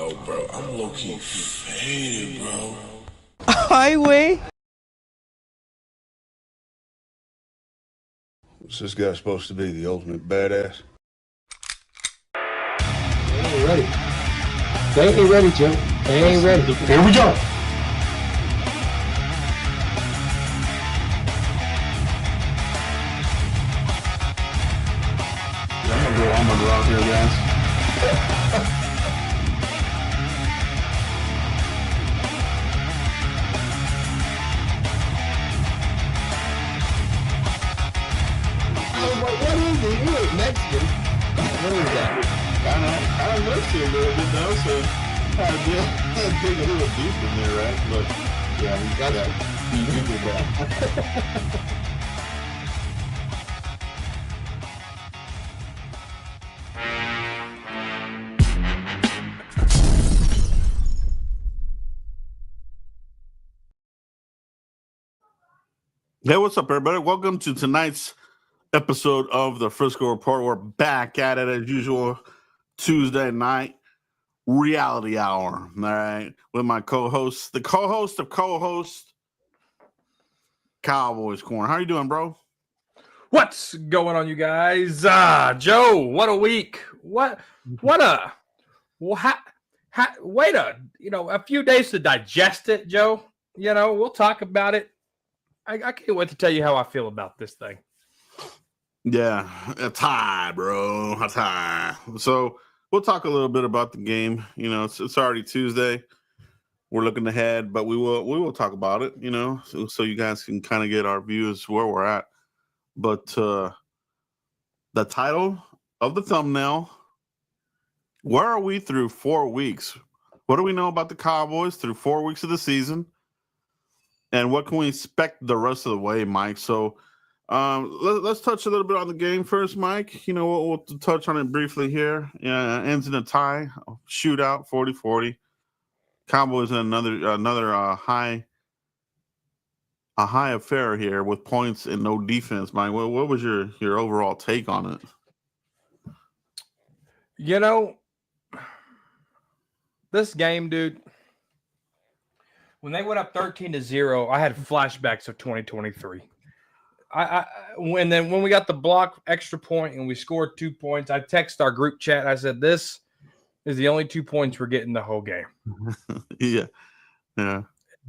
Yo, bro, I'm low-key faded, bro. Highway. What's this guy supposed to be, the ultimate badass? They ain't ready. They ain't ready, Joe. They ain't ready. Here we go. I'm gonna go out here, guys. What is it? You ain't Mexican. What is that? I love you a little bit, though, so I dig a little deep in there, right? But, yeah, you did that. Hey, what's up, everybody? Welcome to tonight's episode of the Frisco Report. We're back at it as usual, Tuesday night, reality hour, all right, with my co-host, the co-host of co-host, Cowboys Corner. How you doing, bro? What's going on, you guys? Joe, what a week. What a, wait a few days to digest it, Joe. We'll talk about it. I can't wait to tell you how I feel about this thing. Yeah, a tie, bro, a tie. So we'll talk a little bit about the game. It's already Tuesday. We're looking ahead, but we will talk about it. So you guys can kind of get our views where we're at. But the title of the thumbnail: where are we through 4 weeks? What do we know about the Cowboys through 4 weeks of the season? And what can we expect the rest of the way, Mike? So let's touch a little bit on the game first, Mike. We'll touch on it briefly here. Ends in a tie, shootout, 40-40. Cowboys in another high affair here with points and no defense, Mike. What was your overall take on it? This game, dude, when they went up 13-0, I had flashbacks of 2023. When we got the block extra point and we scored 2 points, I texted our group chat. I said, "This is the only 2 points we're getting the whole game." Yeah.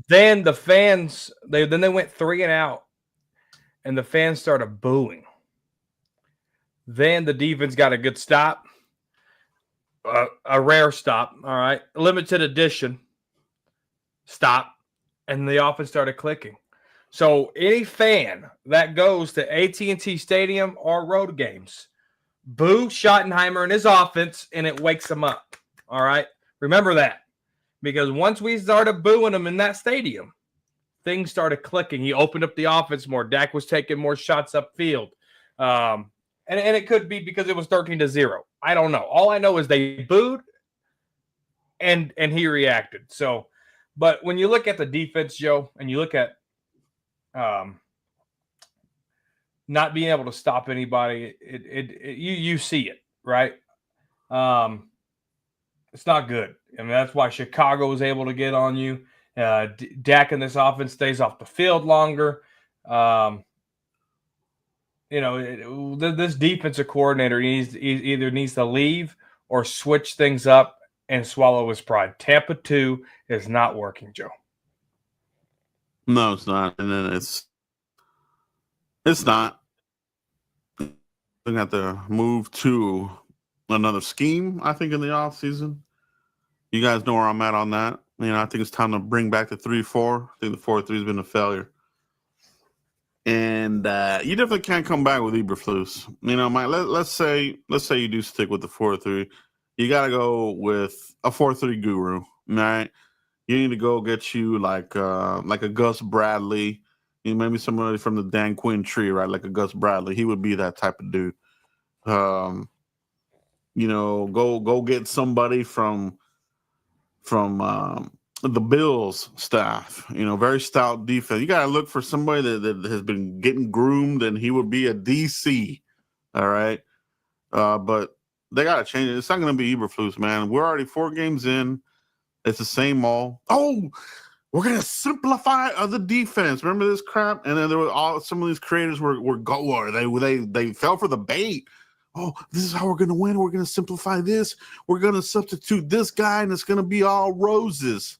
Then the fans, they went 3 and out, and the fans started booing. Then the defense got a good stop, a rare stop. All right, limited edition stop, and the offense started clicking. So any fan that goes to AT&T Stadium or road games, boo Schottenheimer and his offense, and it wakes them up. All right, remember that, because once we started booing him in that stadium, things started clicking. He opened up the offense more. Dak was taking more shots upfield, and it could be because it was 13-0. I don't know. All I know is they booed, and he reacted. So. But when you look at the defense, Joe, and you look at not being able to stop anybody, you see it, right? It's not good. I mean, that's why Chicago was able to get on you. Dak in this offense stays off the field longer. This defensive coordinator either needs to leave or switch things up and swallow his pride. Tampa 2 is not working, Joe. No, it's not. And then it's not. They have to move to another scheme, I think, in the offseason. You guys know where I'm at on that. I think it's time to bring back the 3-4. I think the 4-3 has been a failure. And you definitely can't come back with Eberflus. Mike, let's say you do stick with the 4-3. You got to go with a 4-3 guru, all right? You need to go get you like a Gus Bradley, maybe somebody from the Dan Quinn tree, right? Like a Gus Bradley. He would be that type of dude. Go get somebody from the Bills staff. Very stout defense. You got to look for somebody that has been getting groomed, and he would be a DC. All right, but They got to change it. It's not going to be Eberflus, man. We're already 4 games in. It's the same all. Oh, we're going to simplify the defense. Remember this crap? And then there were some of these creators were they fell for the bait. Oh, this is how we're going to win. We're going to simplify this. We're going to substitute this guy, and it's going to be all roses.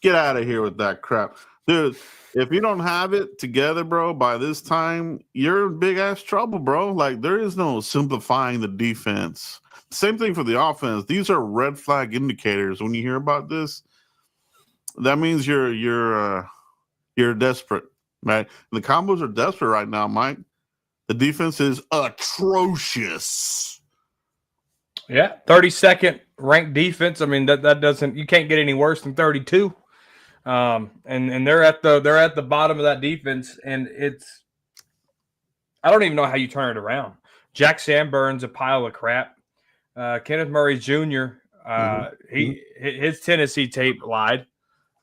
Get out of here with that crap. Dude, if you don't have it together, bro, by this time, you're in big-ass trouble, bro. Like, there is no simplifying the defense. Same thing for the offense. These are red flag indicators. When you hear about this, that means you're desperate, right? And the Cowboys are desperate right now, Mike. The defense is atrocious. Yeah, 32nd ranked defense. I mean, that doesn't, you can't get any worse than 32. And they're at the bottom of that defense, and I don't even know how you turn it around. Jack Sanborn's a pile of crap. Kenneth Murray Jr. His Tennessee tape lied.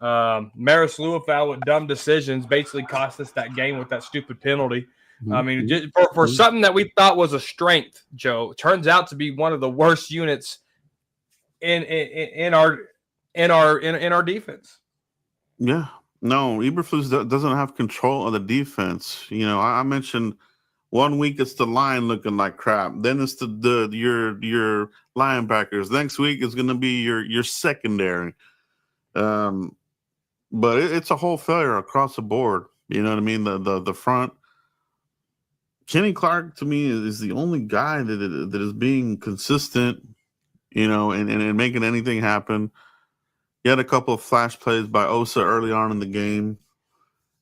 Maris Luafau with dumb decisions basically cost us that game with that stupid penalty. I mean, just for something that we thought was a strength, Joe, turns out to be one of the worst units in our defense. Yeah, no, Eberflus doesn't have control of the defense. You know, I mentioned 1 week it's the line looking like crap. Then it's your linebackers. Next week is going to be your secondary. But it's a whole failure across the board. You know what I mean? The front. Kenny Clark to me is the only guy that is being consistent. You know, and making anything happen. He had a couple of flash plays by Osa early on in the game.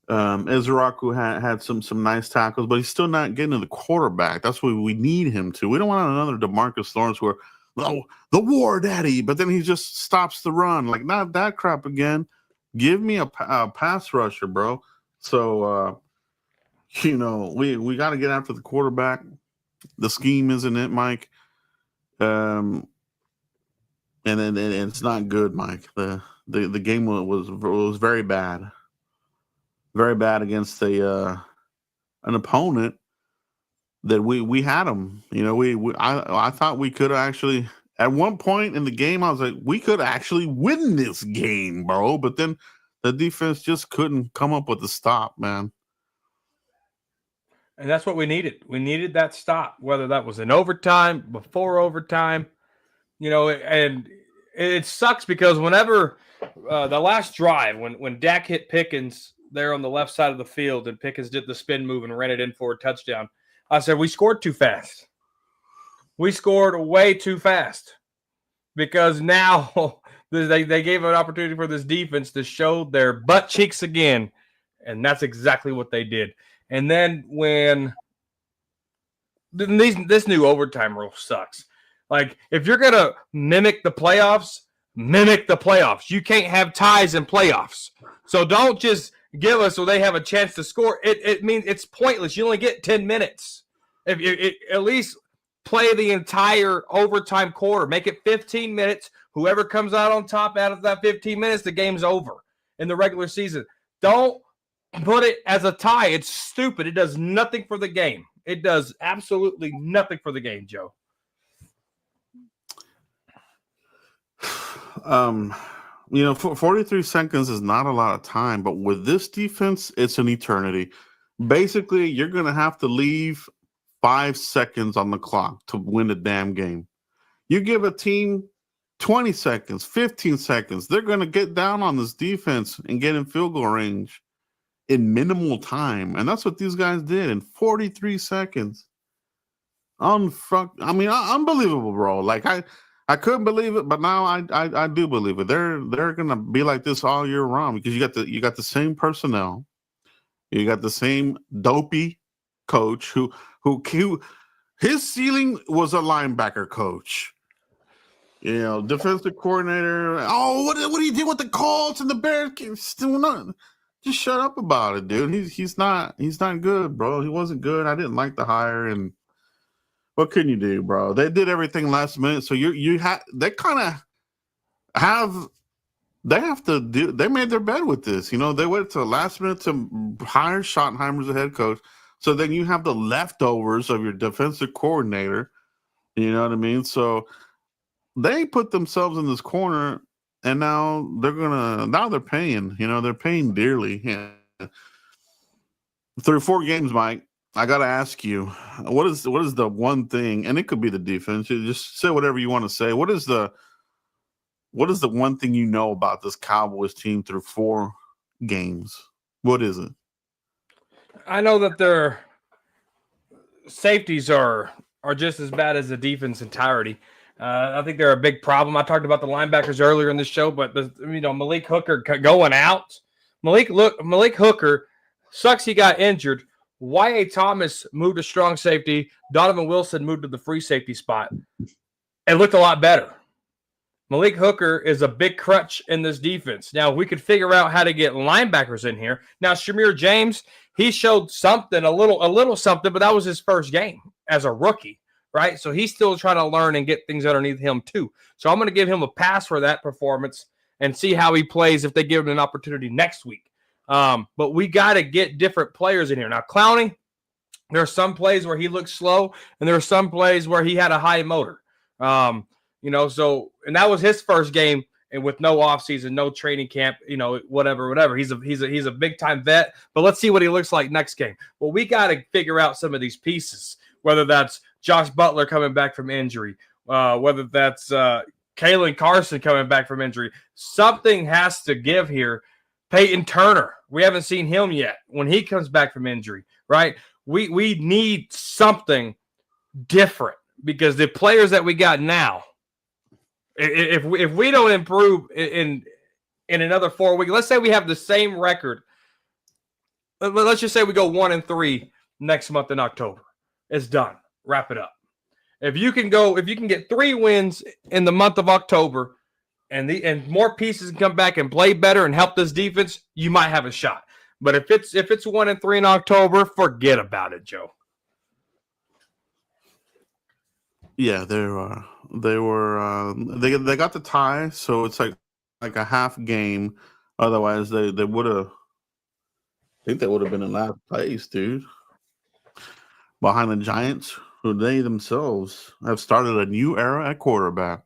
Izaraku had some nice tackles, but he's still not getting to the quarterback. That's what we need him to. We don't want another DeMarcus Lawrence where, oh, the war daddy, but then he just stops the run. Like, not that crap again. Give me a pass rusher, bro. So, you know, we got to get after the quarterback. The scheme isn't it, Mike? And it's not good, Mike. The game was very bad against an opponent that we had them. You know, I thought we could actually at one point in the game. I was like, we could actually win this game, bro. But then the defense just couldn't come up with the stop, man. And that's what we needed. We needed that stop, whether that was in overtime, before overtime. You know, and it sucks because whenever the last drive, when Dak hit Pickens there on the left side of the field and Pickens did the spin move and ran it in for a touchdown, I said, we scored too fast. We scored way too fast because now they gave an opportunity for this defense to show their butt cheeks again, and that's exactly what they did. And then when this new overtime rule sucks. Like, if you're going to mimic the playoffs. You can't have ties in playoffs. So don't just give us so they have a chance to score. It means it's pointless. You only get 10 minutes. If you at least play the entire overtime quarter, make it 15 minutes. Whoever comes out on top out of that 15 minutes, the game's over in the regular season. Don't put it as a tie. It's stupid. It does nothing for the game. It does absolutely nothing for the game, Joe. You know, 43 seconds is not a lot of time, but with this defense, it's an eternity. Basically, you're going to have to leave 5 seconds on the clock to win the damn game. You give a team 20 seconds, 15 seconds, they're going to get down on this defense and get in field goal range in minimal time. And that's what these guys did in 43 seconds. Unbelievable, bro. Like, I couldn't believe it, but now I do believe it. They're gonna be like this all year round because you got the same personnel, you got the same dopey coach who his ceiling was a linebacker coach. You know, defensive coordinator. Oh, what do you do with the Colts and the Bears? Still not. Just shut up about it, dude. He's not good, bro. He wasn't good. I didn't like the hire and. What can you do, bro? They did everything last minute, so they have to do. They made their bed with this. You know, they waited till the last minute to hire Schottenheimer as a head coach. So then you have the leftovers of your defensive coordinator. You know what I mean? So they put themselves in this corner, and now they're paying. You know, they're paying dearly. Yeah. Through 4 games, Mike, I got to ask you, what is the one thing, and it could be the defense. You just say whatever you want to say. What is the one thing you know about this Cowboys team through 4 games? What is it? I know that their safeties are just as bad as the defense entirety. I think they're a big problem. I talked about the linebackers earlier in the show, but Malik Hooker going out. Malik Hooker sucks. He got injured. Y.A. Thomas moved to strong safety. Donovan Wilson moved to the free safety spot. It looked a lot better. Malik Hooker is a big crutch in this defense. Now, we could figure out how to get linebackers in here. Now, Shamir James, he showed something, a little something, but that was his first game as a rookie, right? So he's still trying to learn and get things underneath him too. So I'm going to give him a pass for that performance and see how he plays if they give him an opportunity next week. But we got to get different players in here. Now, Clowney, there are some plays where he looked slow, and there are some plays where he had a high motor. And that was his first game, and with no offseason, no training camp, whatever. He's a big time vet, but let's see what he looks like next game. Well, we got to figure out some of these pieces, whether that's Josh Butler coming back from injury, whether that's Kalen Carson coming back from injury. Something has to give here. Peyton Turner, we haven't seen him yet when he comes back from injury, right? We need something different because the players that we got now, if we don't improve in another 4 weeks, let's say we have the same record. Let's just say we go 1-3 next month in October. It's done. Wrap it up. If you can get 3 wins in the month of October, and more pieces can come back and play better and help this defense, you might have a shot. But if it's 1-3 in October, forget about it, Joe. Yeah, they got the tie, so it's like a half game. Otherwise, they would have. I think they would have been in last place, dude. Behind the Giants, who they themselves have started a new era at quarterback.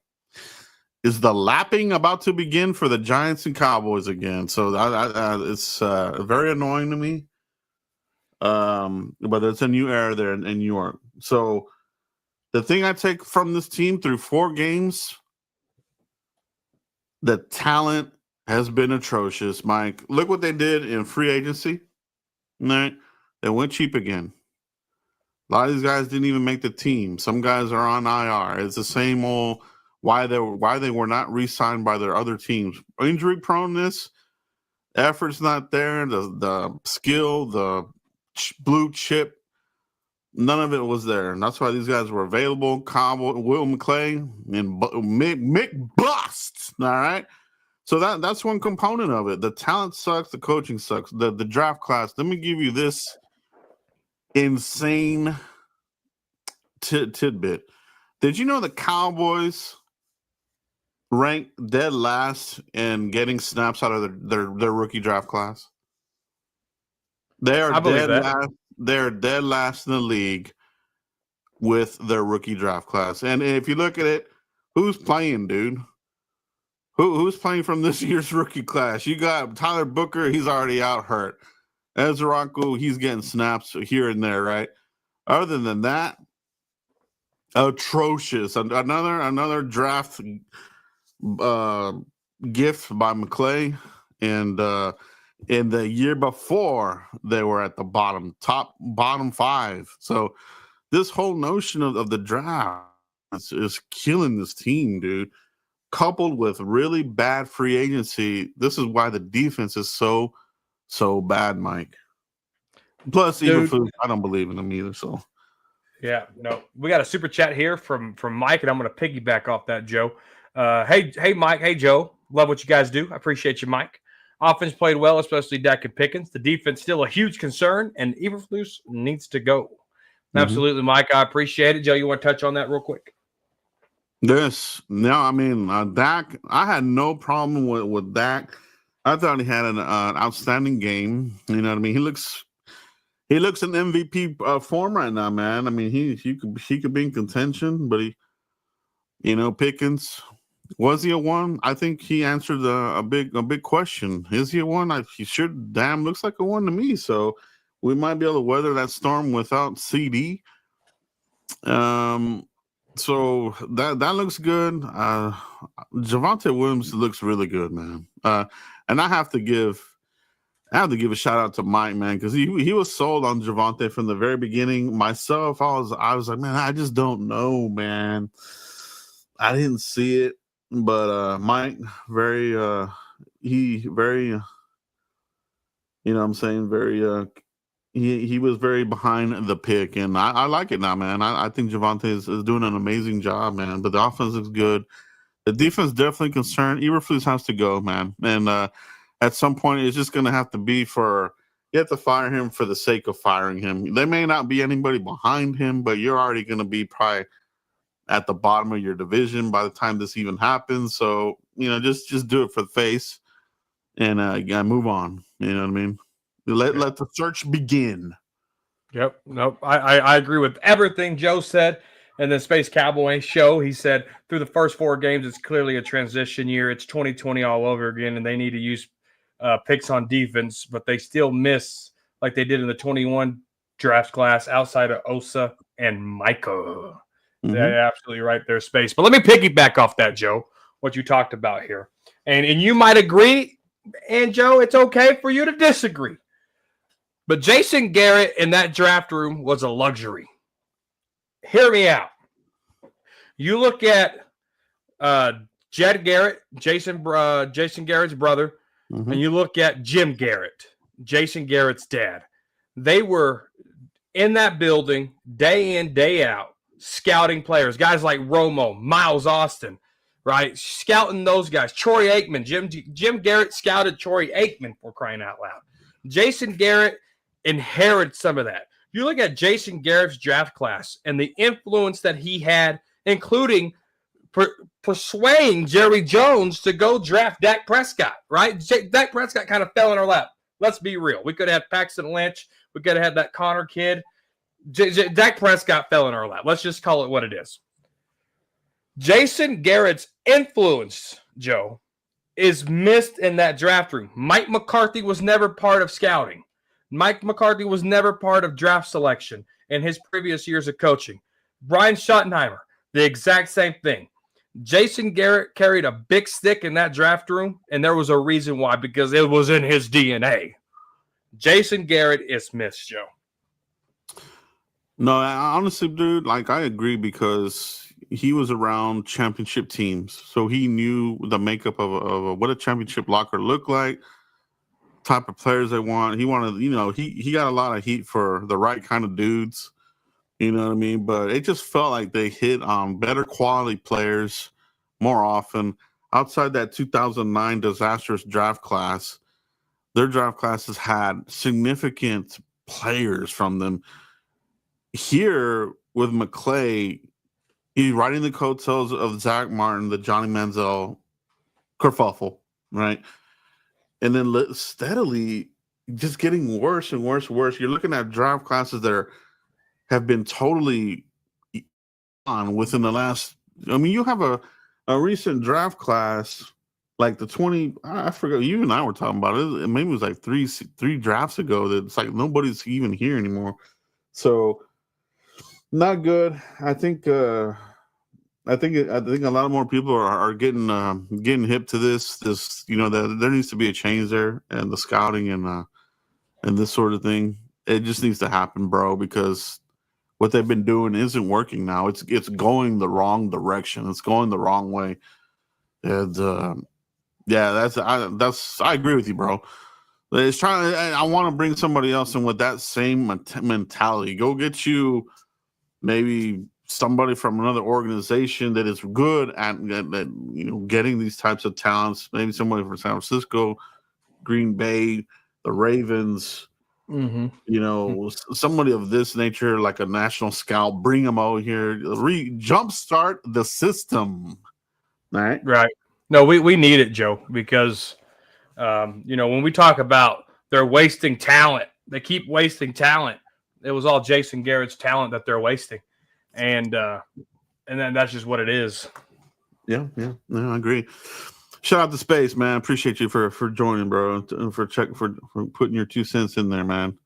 Is the lapping about to begin for the Giants and Cowboys again? So it's very annoying to me. But it's a new era there in New York. So the thing I take from this team through 4 games, the talent has been atrocious, Mike. Look what they did in free agency. Right? They went cheap again. A lot of these guys didn't even make the team. Some guys are on IR. It's the same old why they were not re-signed by their other teams. Injury proneness, effort's not there, the skill, the blue chip, none of it was there. And that's why these guys were available. Cowboy, Will McClay, and Mick Bust. All right. So that's one component of it. The talent sucks, the coaching sucks. The draft class. Let me give you this insane tidbit. Did you know the Cowboys ranked dead last in getting snaps out of their rookie draft class? They are dead last. They're dead last in the league with their rookie draft class. And if you look at it, who's playing, dude? Who's playing from this year's rookie class? You got Tyler Booker, he's already out hurt. Ezra, he's getting snaps here and there, right? Other than that, atrocious. Another draft gift by McClay, and in the year before they were at the bottom 5. So this whole notion of the draft is killing this team, dude. Coupled with really bad free agency, this is why the defense is so bad, Mike. Plus, even I don't believe in them either. So yeah, no, we got a super chat here from Mike, and I'm going to piggyback off that, Joe. Hey, Mike. Hey, Joe. Love what you guys do. I appreciate you, Mike. Offense played well, especially Dak and Pickens. The defense still a huge concern, and Eberflus needs to go. Absolutely, Mike. I appreciate it. Joe, you want to touch on that real quick? Dak, I had no problem with Dak. I thought he had an outstanding game. You know what I mean? He looks in MVP form right now, man. I mean, he could be in contention, but Pickens, was he a one? I think he answered a big question. Is he a one? He sure damn looks like a one to me. So we might be able to weather that storm without CD. So that looks good. Javonte Williams looks really good, man. And I have to give a shout out to Mike, man, because he was sold on Javonte from the very beginning. Myself, I was like, man, I just don't know, man. I didn't see it, but Mike, very he was very behind the pick, and I like it now, man. I think Javonte is doing an amazing job, man. But the offense looks good. The defense definitely concerned. Eberflus has to go, man, and at some point it's just going to have to be you have to fire him for the sake of firing him. There may not be anybody behind him, but you're already going to be probably at the bottom of your division by the time this even happens. So just do it for the face and move on. You know what I mean? Let the search begin. Yep. Nope. I agree with everything Joe said. And the Space Cowboy show, he said, through the first 4 games, it's clearly a transition year. It's 2020 all over again, and they need to use picks on defense, but they still miss like they did in the 21 draft class outside of Osa and Micah. Mm-hmm. They're absolutely right there, Space. But let me piggyback off that, Joe, what you talked about here. And you might agree, and Joe, it's okay for you to disagree. But Jason Garrett in that draft room was a luxury. Hear me out. You look at Jed Garrett, Jason Garrett's brother, and you look at Jim Garrett, Jason Garrett's dad. They were in that building day in, day out, scouting players, guys like Romo, Miles Austin, right? Scouting those guys. Troy Aikman, Jim Garrett scouted Troy Aikman, for crying out loud. Jason Garrett inherited some of that. You look at Jason Garrett's draft class and the influence that he had, including persuading Jerry Jones to go draft Dak Prescott, right? Dak Prescott kind of fell in our lap. Let's be real. We could have had Paxton Lynch. We could have had that Connor kid. Dak Prescott fell in our lap. Let's just call it what it is. Jason Garrett's influence, Joe, is missed in that draft room. Mike McCarthy was never part of scouting. Mike McCarthy was never part of draft selection in his previous years of coaching. Brian Schottenheimer, the exact same thing. Jason Garrett carried a big stick in that draft room, and there was a reason why, because it was in his DNA. Jason Garrett is missed, Joe. No, honestly, dude, I agree, because he was around championship teams, so he knew the makeup of what a championship locker looked like, type of players they want. He wanted, he got a lot of heat for the right kind of dudes, you know what I mean? But it just felt like they hit on better quality players more often. Outside that 2009 disastrous draft class, their draft classes had significant players from them. Here with McClay, he's riding the coattails of Zach Martin, the Johnny Manziel kerfuffle, right? And then steadily just getting worse and worse and worse. You're looking at draft classes that have been totally on within the last. I mean, you have a recent draft class like the 20. I forgot. You and I were talking about it. Maybe it was like three drafts ago. That it's like nobody's even here anymore. So not good. I think a lot more people are getting hip to this. There needs to be a change there, and the scouting and this sort of thing. It just needs to happen, bro, because what they've been doing isn't working now. It's going the wrong direction. It's going the wrong way. And I agree with you, bro. It's trying. I want to bring somebody else in with that same mentality. Go get you maybe somebody from another organization that is good at getting these types of talents. Maybe somebody from San Francisco, Green Bay, the Ravens. Somebody of this nature, like a national scout. Bring them over here. Jumpstart the system. All right. Right. No, we need it, Joe, because when we talk about they're wasting talent, they keep wasting talent. It was all Jason Garrett's talent that they're wasting. And then that's just what it is. Yeah, I agree. Shout out to Space, man. Appreciate you for joining, bro, and for putting your 2 cents in there, man.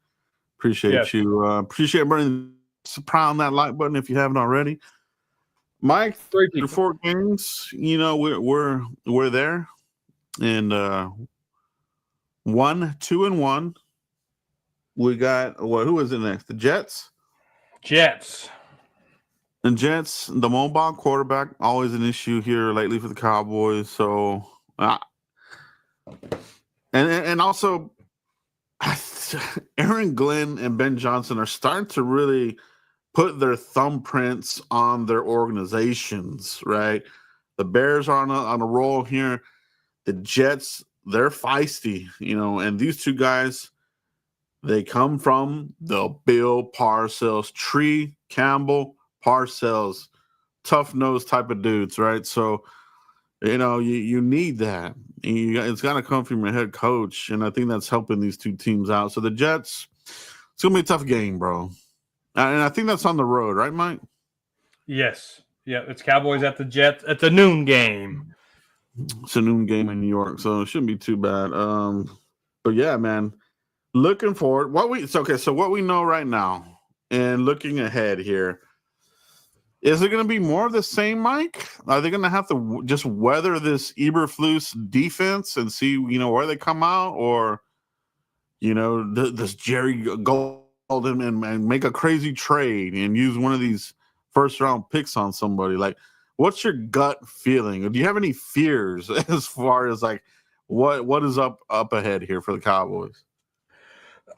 Appreciate Yes. you. Appreciate burning on that like button if you haven't already. Mike, 3 through people. 4 games, we're there, and 1-2-1. We got who is it next? The Jets. Jets. And Jets, the mobile quarterback, always an issue here lately for the Cowboys. So, and also, Aaron Glenn and Ben Johnson are starting to really put their thumbprints on their organizations, right? The Bears are on a roll here. The Jets, they're feisty, and these two guys, they come from the Bill Parcells tree, Campbell, Parcells, tough nose type of dudes, right? So, you need that. It's got to come from your head coach, and I think that's helping these two teams out. So the Jets, it's gonna be a tough game, bro. And I think that's on the road, right, Mike? Yes. Yeah, it's Cowboys at the Jets. It's a noon game. It's a noon game in New York, so it shouldn't be too bad. But yeah, man, looking forward. So what we know right now, and looking ahead here, is it going to be more of the same, Mike? Are they going to have to just weather this Eberflus defense and see, where they come out, or does Jerry go and make a crazy trade and use one of these first round picks on somebody? Like, what's your gut feeling? Do you have any fears as far as like what is up ahead here for the Cowboys?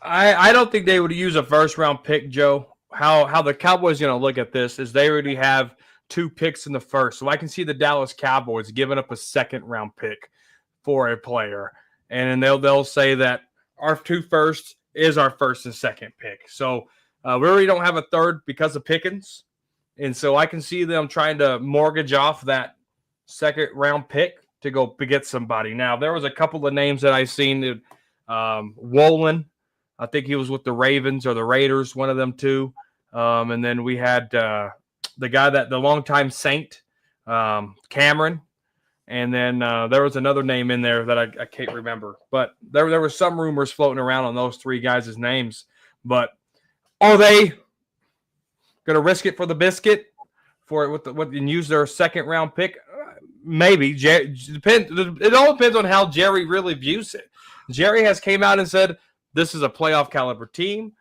I don't think they would use a first round pick, Joe. How the Cowboys going to look at this is they already have 2 picks in the first. So I can see the Dallas Cowboys giving up a second round pick for a player. And then they'll say that our 2 firsts is our first and second pick. So we already don't have a third because of Pickens. And so I can see them trying to mortgage off that second round pick to go get somebody. Now, there was a couple of names that I've seen. Wolin, I think he was with the Ravens or the Raiders, one of them two. And then we had the guy the longtime Saint, Cameron. And then there was another name in there that I can't remember. But there were some rumors floating around on those 3 guys' names. But are they going to risk it for the biscuit and use their second round pick? Maybe. It all depends on how Jerry really views it. Jerry has came out and said this is a playoff caliber team.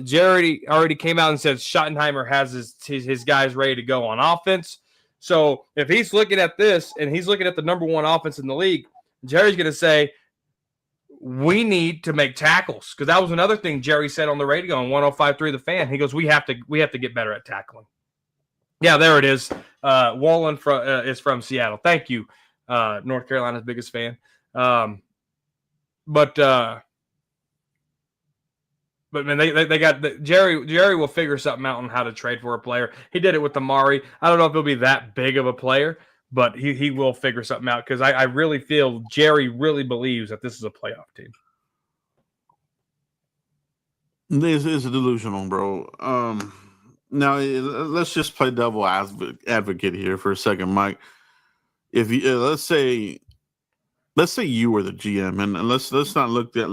Jerry already came out and said Schottenheimer has his guys ready to go on offense. So if he's looking at this and he's looking at the number 1 offense in the league, Jerry's going to say, we need to make tackles. Because that was another thing Jerry said on the radio on 105.3 The Fan. He goes, we have to get better at tackling. Yeah, there it is. Wallen is from Seattle. Thank you, North Carolina's biggest fan. But man, they got Jerry will figure something out on how to trade for a player. He did it with Amari. I don't know if he'll be that big of a player, but he will figure something out because I really feel Jerry really believes that this is a playoff team. This is delusional, bro. Now let's just play devil advocate here for a second, Mike. If you let's say you were the GM, and let's not look at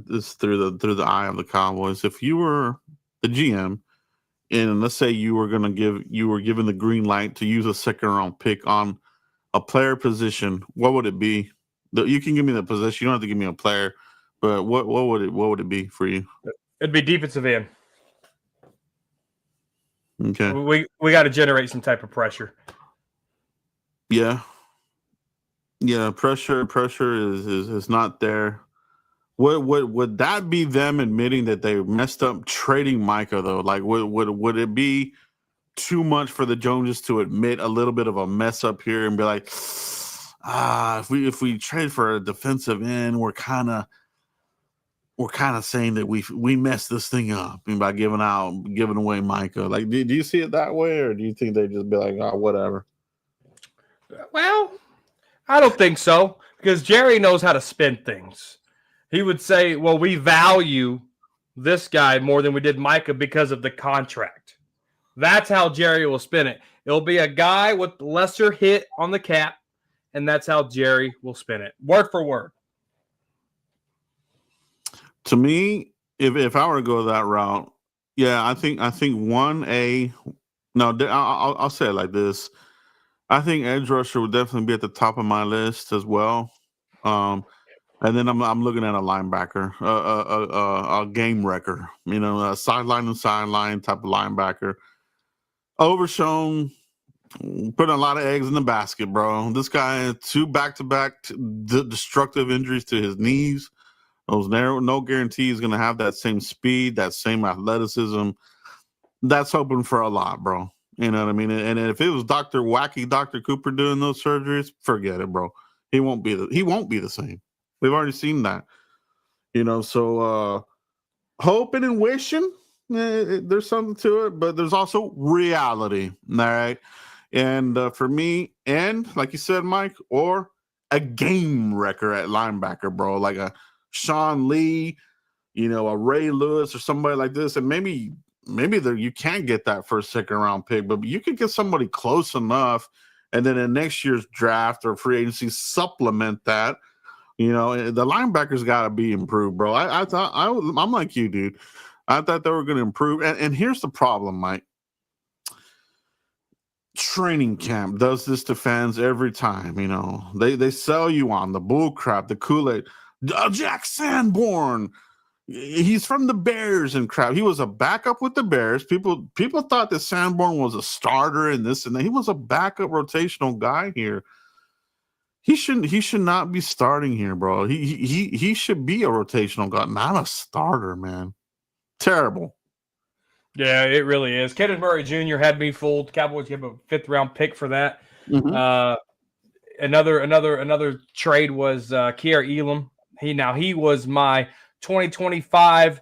this through the eye of the Cowboys. If you were the GM, and let's say you were given the green light to use a second round pick on a player position, what would it be? You can give me the position. You don't have to give me a player, but what would it be for you? It'd be defensive end. Okay. We got to generate some type of pressure. Yeah. Yeah, pressure is not there. Would that be them admitting that they messed up trading Micah though? Like would it be too much for the Joneses to admit a little bit of a mess up here and be like, if we trade for a defensive end, we're kind of saying that we messed this thing up by giving away Micah. Like, do you see it that way, or do you think they just be like, oh, whatever? Well, I don't think so, because Jerry knows how to spin things. He would say, well, we value this guy more than we did Micah because of the contract. That's how Jerry will spin it. It'll be a guy with lesser hit on the cap, and that's how Jerry will spin it, word for word. To me, if I were to go that route, yeah, I think 1A. No, I'll say it like this. I think edge rusher would definitely be at the top of my list as well. And then I'm looking at a linebacker, a game wrecker, a sideline and sideline type of linebacker. Overshown, putting a lot of eggs in the basket, bro. This guy had 2 back-to-back destructive injuries to his knees. Those no guarantee he's going to have that same speed, that same athleticism. That's hoping for a lot, bro. You know what I mean? And if it was Dr. Cooper doing those surgeries, forget it, bro. He won't be the same. We've already seen that. So hoping and wishing, there's something to it, but there's also reality, all right? And for me, and like you said, Mike, or a game wrecker at linebacker, bro, like a Sean Lee, a Ray Lewis or somebody like this. And maybe you can't get that first, second round pick, but you could get somebody close enough. And then in next year's draft or free agency, supplement that. The linebackers got to be improved, bro. I'm like you, dude. I thought they were going to improve. And here's the problem, Mike. Training camp does this to fans every time. They sell you on the bull crap, the Kool-Aid. Jack Sanborn, he's from the Bears and crap. He was a backup with the Bears. People thought that Sanborn was a starter in this and that. He was a backup rotational guy here. He should not be starting here, bro. He should be a rotational guy, not a starter, man. Terrible. Yeah, it really is. Kenneth Murray Jr. had me fooled. Cowboys gave a 5th round pick for that. Mm-hmm. Another trade was Kier Elam. He was my 2025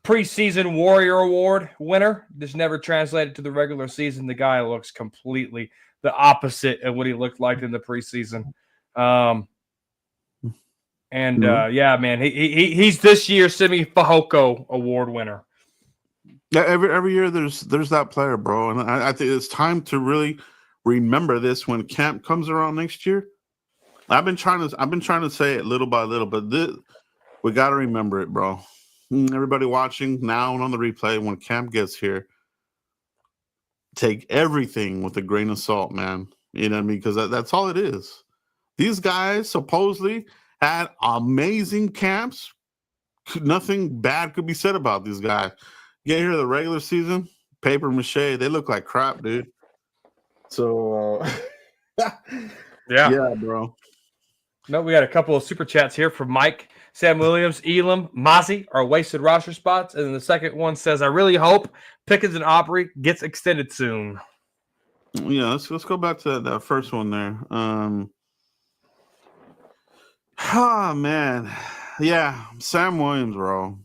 preseason Warrior Award winner. Just never translated to the regular season. The guy looks completely the opposite of what he looked like in the preseason. Yeah, man, he's this year's Simi Fehoko Award winner. Yeah, every year there's that player, bro, and I think it's time to really remember this when camp comes around next year. I've been trying to say it little by little, but we got to remember it, bro. Everybody watching now and on the replay, when camp gets here, take everything with a grain of salt, man. You know what I mean? Because that's all it is. These guys supposedly had amazing camps. Nothing bad could be said about these guys. Get here the regular season, paper mache. They look like crap, dude. So, yeah, bro. No, we got a couple of super chats here from Mike. Sam Williams, Elam, Mozzie are wasted roster spots. And then the second one says, I really hope Pickens and Aubrey gets extended soon. Yeah, let's go back to that first one there. Man. Yeah, Sam Williams, bro.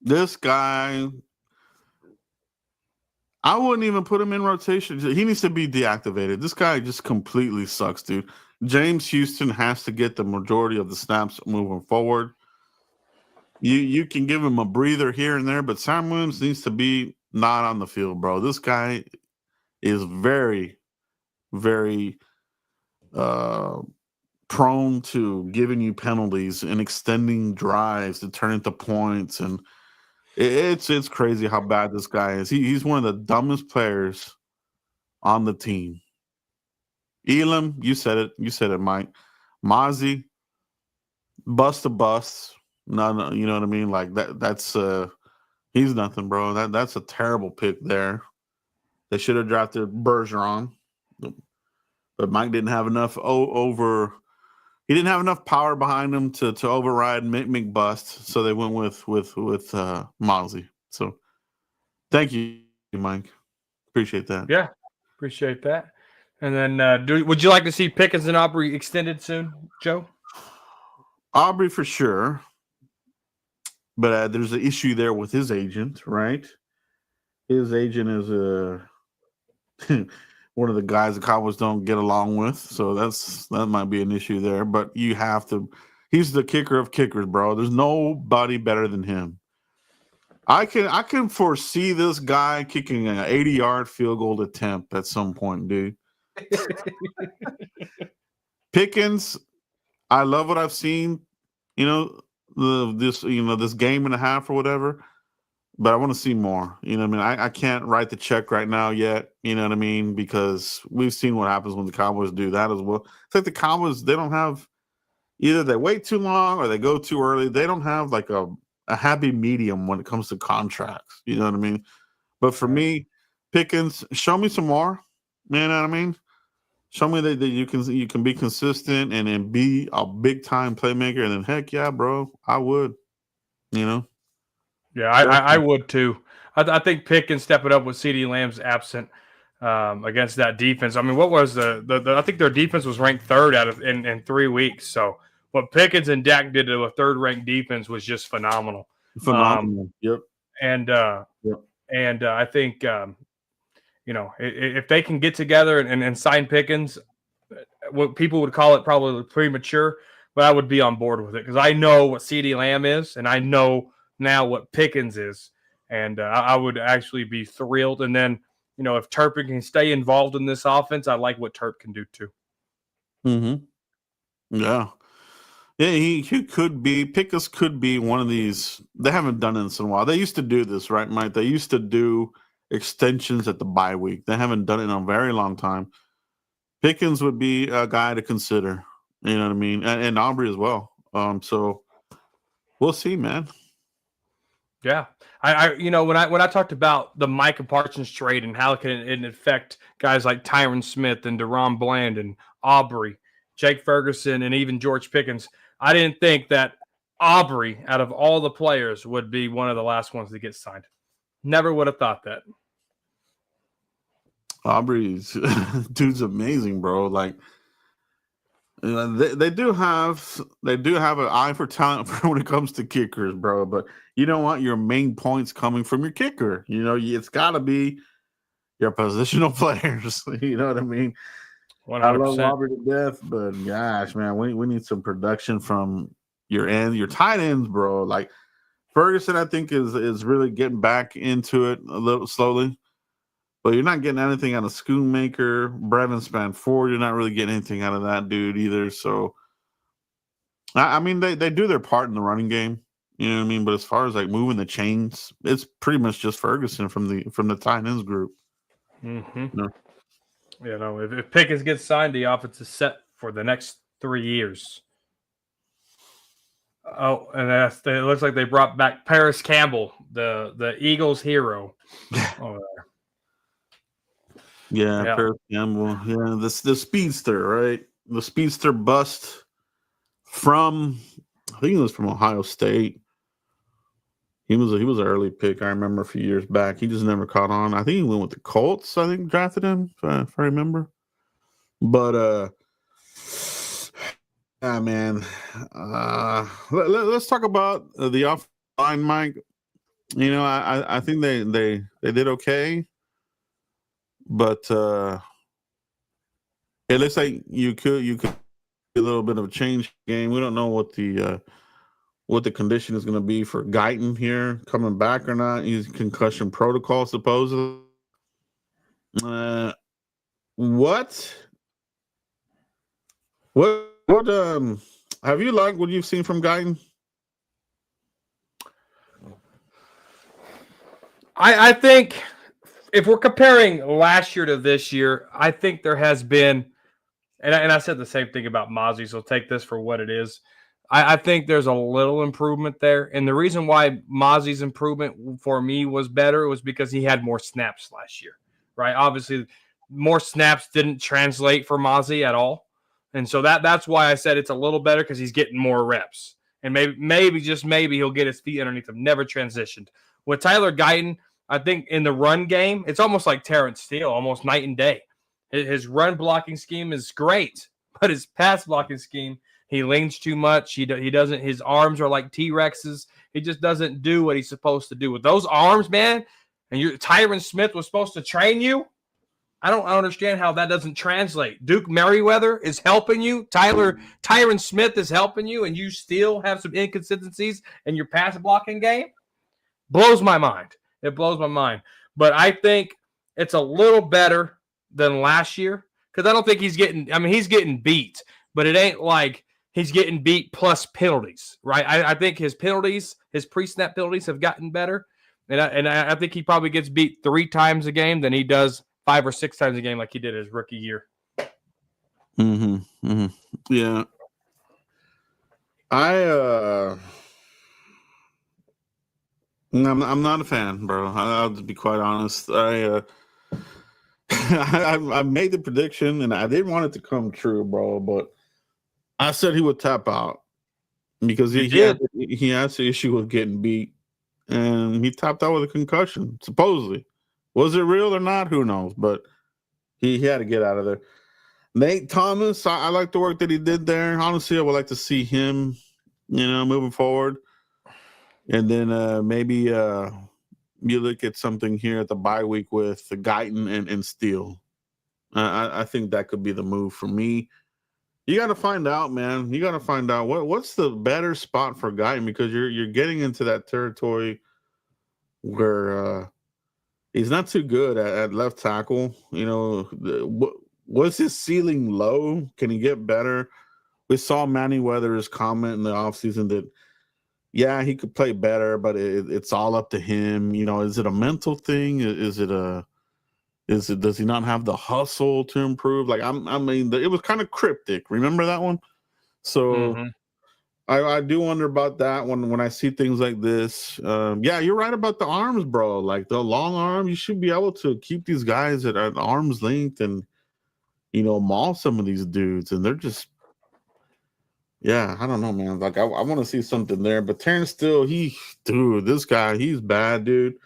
This guy, I wouldn't even put him in rotation. He needs to be deactivated. This guy just completely sucks, dude. James Houston has to get the majority of the snaps moving forward. You can give him a breather here and there, but Sam Williams needs to be not on the field, bro. This guy is very, very prone to giving you penalties and extending drives to turn into points, and it's crazy how bad this guy is. He's one of the dumbest players on the team. Elam, you said it, Mike. Mozzie, bust to bust. No, you know what I mean? Like that's he's nothing, bro. That's a terrible pick there. They should have drafted Bergeron, but Mike didn't have enough he didn't have enough power behind him to override McBust, so they went with Mozzie. So thank you, Mike. Appreciate that. Yeah, appreciate that. And then would you like to see Pickens and Aubrey extended soon, Joe? Aubrey for sure. But there's an issue there with his agent, right? His agent is one of the guys the Cowboys don't get along with, so that might be an issue there. But you have to. He's the kicker of kickers, bro. There's nobody better than him. I can foresee this guy kicking an 80-yard field goal attempt at some point, dude. Pickens, I love what I've seen. You know, this game and a half or whatever. But I want to see more. You know what I mean? I can't write the check right now yet. You know what I mean? Because we've seen what happens when the Cowboys do that as well. It's like the Cowboys, they don't have either they wait too long or they go too early. They don't have like a happy medium when it comes to contracts. You know what I mean? But for me, Pickens, show me some more. You know what I mean? Show me that you can be consistent and then be a big time playmaker. And then heck yeah, bro, I would. You know? Yeah, I would too. I think Pickens stepping up with CeeDee Lamb's absent against that defense. I mean, what was the I think their defense was ranked third out of in 3 weeks. So what Pickens and Dak did to a third ranked defense was just phenomenal. Phenomenal. Yep. And I think if they can get together and sign Pickens, what people would call it probably premature, but I would be on board with it because I know what CeeDee Lamb is, and I know now what Pickens is, and I would actually be thrilled. And then, if Turpin can stay involved in this offense, I like what Turp can do too. Mm-hmm. Yeah. Yeah, he could be. Pickens could be one of these. They haven't done this in a while. They used to do this, right, Mike? They used to do extensions at the bye week. They haven't done it in a very long time. Pickens would be a guy to consider. You know what I mean? And Aubrey as well. So we'll see, man. Yeah, when I talked about the Micah Parsons trade and how it can affect guys like Tyron Smith and DeRon Bland and Aubrey, Jake Ferguson, and even George Pickens, I didn't think that Aubrey, out of all the players, would be one of the last ones to get signed. Never would have thought that. Aubrey's dude's amazing, bro. Like they do have an eye for talent when it comes to kickers, bro. But you don't want your main points coming from your kicker. It's got to be your positional players. You know what I mean? 100%. I love Aubrey to death, but gosh, man, we need some production from your tight ends, bro. Like Ferguson, I think is really getting back into it a little slowly. But you're not getting anything out of Schoonmaker, Brevin Spanford. You're not really getting anything out of that dude either. So, I mean, they do their part in the running game. You know what I mean? But as far as like moving the chains, it's pretty much just Ferguson from the tight ends group. Mm-hmm. If Pickens gets signed, the offense is set for the next 3 years. Oh, and it looks like they brought back Paris Campbell, the Eagles hero. Yeah, Paris Campbell. Yeah, the speedster, right? The speedster bust from, I think it was from Ohio State. He was an early pick. I remember a few years back. He just never caught on. I think he went with the Colts. I think drafted him, if I remember. But man, let's talk about the offensive line, Mike. I think they did okay. But it looks like you could a little bit of a change game. We don't know what the condition is going to be for Guyton here coming back or not. He's concussion protocol supposedly. What have you liked what you've seen from Guyton? I think if we're comparing last year to this year, I think there has been, and I said the same thing about Mozzie, so take this for what it is. I think there's a little improvement there. And the reason why Mozzie's improvement for me was better was because he had more snaps last year, right? Obviously, more snaps didn't translate for Mozzie at all. And so that's why I said it's a little better because he's getting more reps. And maybe just maybe he'll get his feet underneath him, never transitioned. With Tyler Guyton, I think in the run game, it's almost like Terrence Steele, almost night and day. His run blocking scheme is great, but his pass blocking scheme, he leans too much. He doesn't. His arms are like T-Rexes. He just doesn't do what he's supposed to do with those arms, man. And Tyron Smith was supposed to train you. I don't understand how that doesn't translate. Duke Merriweather is helping you. Tyron Smith is helping you, and you still have some inconsistencies in your pass blocking game. Blows my mind. It blows my mind. But I think it's a little better than last year because I don't think he's getting. I mean, he's getting beat, but it ain't like he's getting beat plus penalties, right? I think his penalties, his pre-snap penalties, have gotten better, and I think he probably gets beat 3 times a game than he does 5 or 6 times a game like he did his rookie year. Yeah. I'm not a fan, bro. I'll just be quite honest. I made the prediction and I didn't want it to come true, bro. But I said he would tap out because he had the issue with getting beat, and he tapped out with a concussion. Supposedly, was it real or not? Who knows? But he had to get out of there. Nate Thomas, I like the work that he did there. Honestly, I would like to see him, moving forward. And then maybe you look at something here at the bye week with the Guyton and Steele. I think that could be the move for me. You got to find out, man. You got to find out what's the better spot for Guyton, because you're getting into that territory where he's not too good at left tackle. Was his ceiling low? Can he get better? We saw Manny Weathers comment in the offseason that, yeah, he could play better, but it's all up to him. Is it a mental thing? Does he not have the hustle to improve? Like, it was kind of cryptic. Remember that one? So I do wonder about that when I see things like this. Yeah, you're right about the arms, bro. Like the long arm, you should be able to keep these guys at arm's length and, maul some of these dudes. And they're just, yeah, I don't know, man. Like, I want to see something there. But Terrence Steele, this guy, he's bad, dude.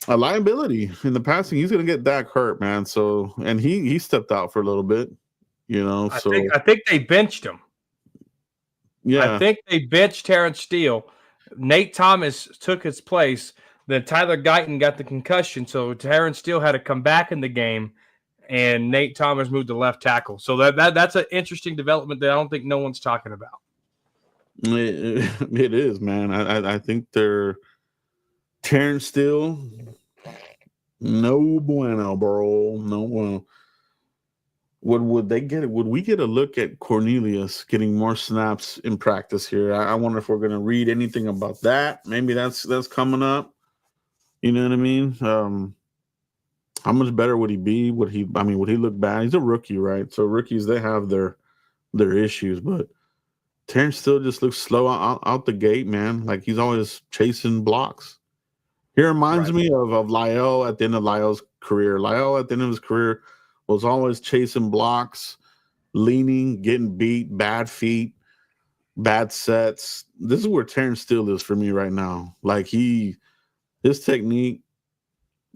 A liability in the passing. He's going to get Dak hurt, man. So, and he stepped out for a little bit, I think they benched him. Yeah. I think they benched Terrence Steele. Nate Thomas took his place. Then Tyler Guyton got the concussion. So Terrence Steele had to come back in the game. And Nate Thomas moved to left tackle. So that's an interesting development that I don't think no one's talking about. It is, man. I think they're Terrence Steele. No bueno, bro. No bueno. Would they get it? Would we get a look at Cornelius getting more snaps in practice here? I wonder if we're going to read anything about that. Maybe that's coming up. You know what I mean? How much better would he be? Would he look bad? He's a rookie, right? So rookies, they have their issues, but Terrence still just looks slow out the gate, man. Like he's always chasing blocks. He reminds me of Lyle at the end of Lyle's career. Lyle at the end of his career was always chasing blocks, leaning, getting beat, bad feet, bad sets. This is where Terrence Steele is for me right now. Like his technique.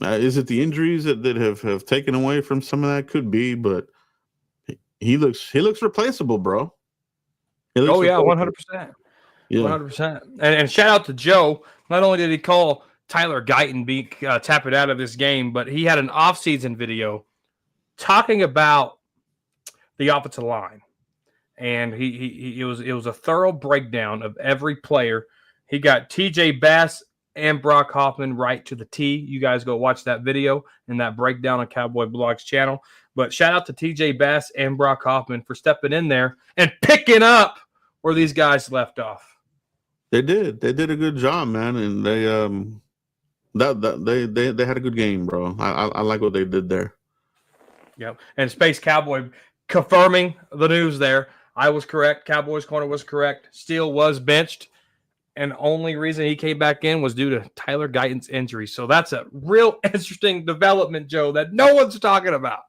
Is it the injuries that have taken away from some of that? Could be, but he looks replaceable, bro. Yeah, 100%. Yeah, 100%. And shout out to Joe. Not only did he call Tyler Guyton tap it out of this game, but he had an offseason video talking about the offensive line, and it was a thorough breakdown of every player. He got TJ Bass and Brock Hoffman right to the T. You guys go watch that video and that breakdown on Cowboy Blog's channel. But shout out to TJ Bass and Brock Hoffman for stepping in there and picking up where these guys left off. They did. They did a good job, man, and they they had a good game, bro. I like what they did there. Yep. And Space Cowboy confirming the news there. I was correct. Cowboys corner was correct. Steele was benched. And the only reason he came back in was due to Tyler Guyton's injury. So that's a real interesting development, Joe, that no one's talking about.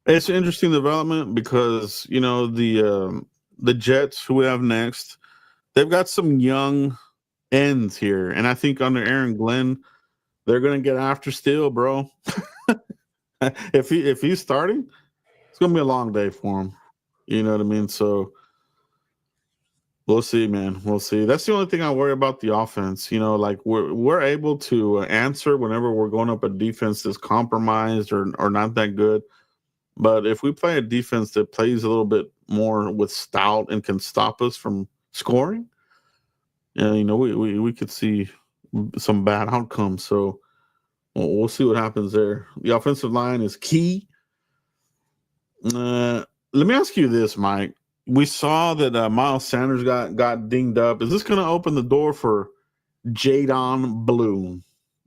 It's an interesting development because, the Jets, who we have next, they've got some young ends here. And I think under Aaron Glenn, they're going to get after Steele, bro. If he's starting, it's going to be a long day for him. You know what I mean? So we'll see, man. We'll see. That's the only thing I worry about the offense. Like we're able to answer whenever we're going up a defense that's compromised or not that good. But if we play a defense that plays a little bit more with stout and can stop us from scoring, we could see some bad outcomes. So we'll see what happens there. The offensive line is key. Let me ask you this, Mike. We saw that Miles Sanders got dinged up. Is this going to open the door for Jadon Blue?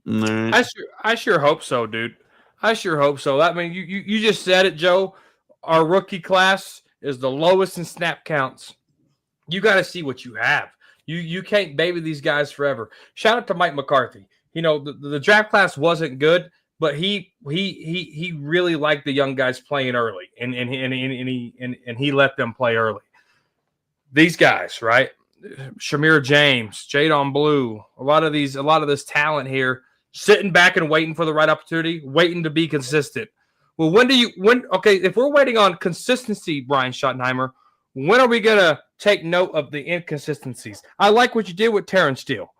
Right. I sure hope so, dude. I sure hope so. I mean, you just said it, Joe. Our rookie class is the lowest in snap counts. You got to see what you have. You can't baby these guys forever. Shout out to Mike McCarthy. You know, the draft class wasn't good, but he really liked the young guys playing early, and he let them play early. These guys, right? Shamir James, Jadon Blue, a lot of this talent here, sitting back and waiting for the right opportunity, waiting to be consistent. Well, okay, if we're waiting on consistency, Brian Schottenheimer, when are we gonna take note of the inconsistencies? I like what you did with Terrence Steele.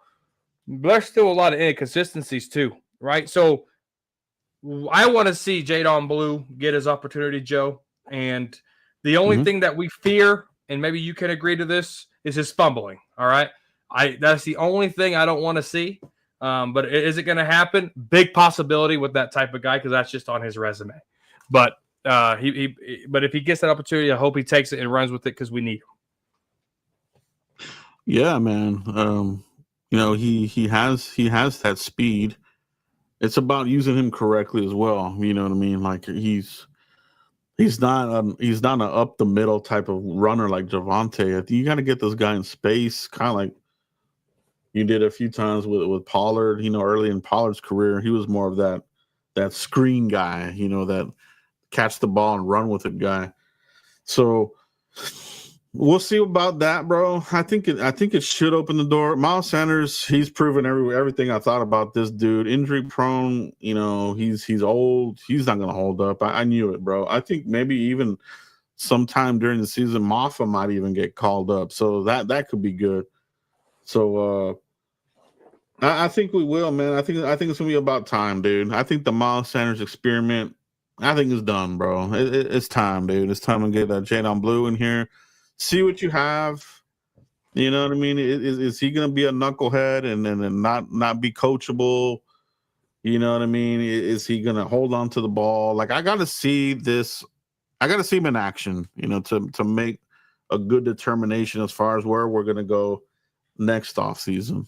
There's still a lot of inconsistencies too, right? So I want to see Jadon Blue get his opportunity, Joe. And the only thing that we fear, and maybe you can agree to this, is his fumbling. All right. That's the only thing I don't want to see. But is it going to happen? Big possibility with that type of guy, because that's just on his resume. But but if he gets that opportunity, I hope he takes it and runs with it, because we need him. Yeah, man. You know, he has that speed. It's about using him correctly as well. You know what I mean? Like he's not an up the middle type of runner like Javonte. You got to get this guy in space, kind of like you did a few times with Pollard. You know, early in Pollard's career, he was more of that screen guy. You know, that catch the ball and run with it guy. So we'll see about that, bro. I think it should open the door. Miles Sanders, he's proven everything I thought about this dude. Injury prone, you know, he's old. He's not gonna hold up. I knew it, bro. I think maybe even sometime during the season, Maffa might even get called up. So that could be good. So I think we will, man. I think it's gonna be about time, dude. I think the Miles Sanders experiment, I think it's done, bro. It's time, dude. It's time to get that Jadon Blue in here. See what you have. You know what I mean? Is he going to be a knucklehead and not be coachable? You know what I mean? Is he going to hold on to the ball? Like, I got to see this. I got to see him in action, you know, to make a good determination as far as where we're going to go next offseason.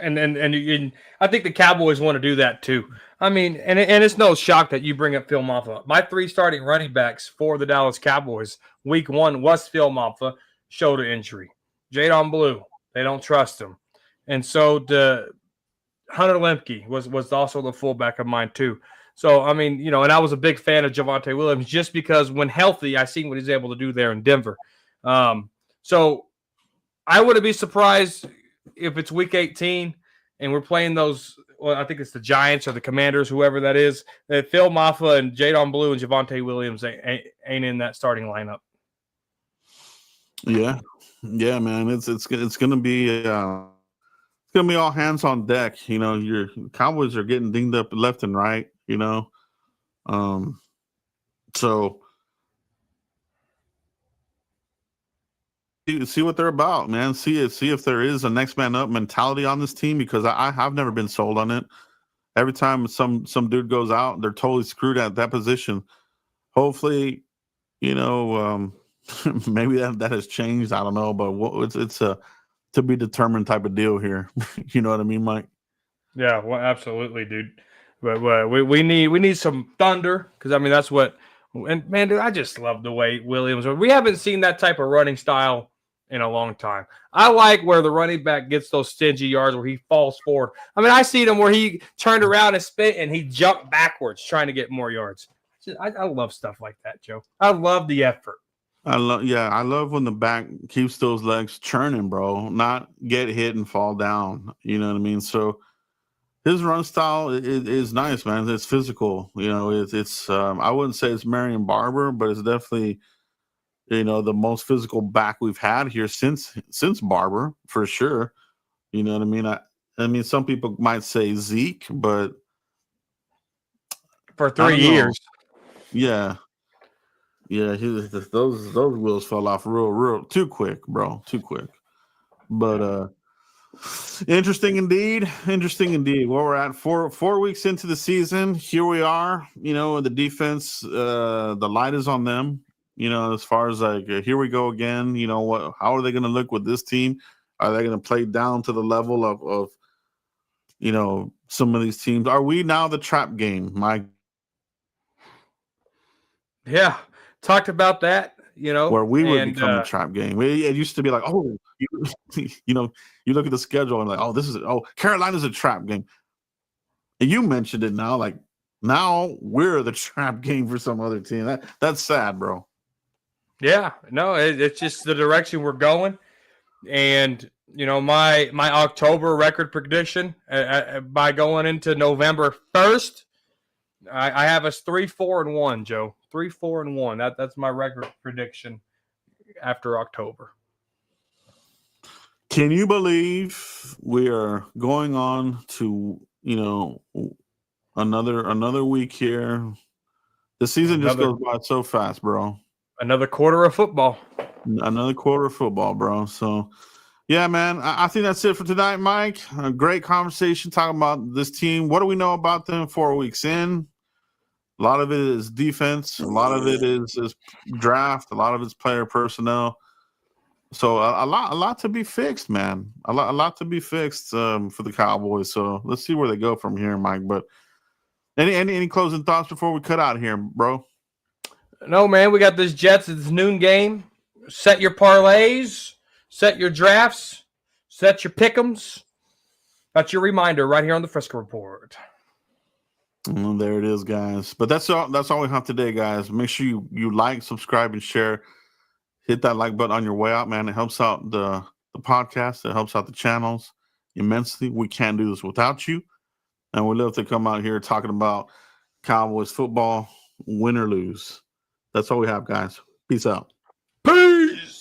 And I think the Cowboys want to do that too. I mean, and it's no shock that you bring up Phil Maffa. My 3 starting running backs for the Dallas Cowboys week 1 was Phil Maffa, shoulder injury. Jadon Blue, they don't trust him. And so the Hunter Lemke was also the fullback of mine too. So, I mean, you know, and I was a big fan of Javonte Williams just because when healthy, I seen what he's able to do there in Denver. So I wouldn't be surprised if it's week 18 and we're playing those, well, I think it's the Giants or the Commanders, whoever that is, that Phil Maffa and Jadon Blue and Javonte Williams ain't in that starting lineup. Yeah, man. It's gonna be all hands on deck. You know, your Cowboys are getting dinged up left and right. You know, so see what they're about, man. See if there is a next man up mentality on this team, because I have never been sold on it. Every time some dude goes out, they're totally screwed at that position. Hopefully, you know, maybe that has changed. I don't know, but it's a to be determined type of deal here. You know what I mean, Mike? Yeah, well, absolutely, dude. But we need some thunder, because I mean that's what. And man, dude, I just love the way Williams. We haven't seen that type of running style in a long time. I like where the running back gets those stingy yards where he falls forward. I mean, I see him where he turned around and spit and he jumped backwards trying to get more yards. I love stuff like that, Joe. I love the effort. I love when the back keeps those legs churning, bro. Not get hit and fall down. You know what I mean? So his run style is nice, man. It's physical. You know, it's I wouldn't say it's Marion Barber, but it's definitely, you know, the most physical back we've had here since Barber, for sure. You know what I mean? I mean, some people might say Zeke, but for 3 years, yeah, those wheels fell off real too quick, bro, too quick. But Interesting indeed. Interesting indeed. Where we're at 4 weeks into the season, here we are. The defense, the light is on them. As far as like here we go again. What? How are they going to look with this team? Are they going to play down to the level of some of these teams? Are we now the trap game, Mike? Yeah, talked about that. Where we would become the trap game. It used to be like, oh, you look at the schedule and like, oh, Carolina's a trap game. And you mentioned it now, like now we're the trap game for some other team. That's sad, bro. Yeah, no, it's just the direction we're going. And my October record prediction by going into November 1st, I have us 3-4-1, Joe. 3-4-1. That's my record prediction after October. Can you believe we are going on to another week here? The season just goes by so fast, bro. Another quarter of football. Another quarter of football, bro. So, yeah, man, I think that's it for tonight, Mike. A great conversation talking about this team. What do we know about them 4 weeks in? A lot of it is defense. A lot of it is draft. A lot of it's player personnel. So a lot to be fixed, man. A lot to be fixed for the Cowboys. So let's see where they go from here, Mike. But any closing thoughts before we cut out here, bro? No, man. We got this Jets at this noon game. Set your parlays. Set your drafts. Set your pick'ems. That's your reminder right here on the Frisco Report. Well, there it is, guys. But that's all we have today, guys. Make sure you like, subscribe, and share. Hit that like button on your way out, man. It helps out the podcast. It helps out the channels immensely. We can't do this without you. And we love to come out here talking about Cowboys football, win or lose. That's all we have, guys. Peace out. Peace.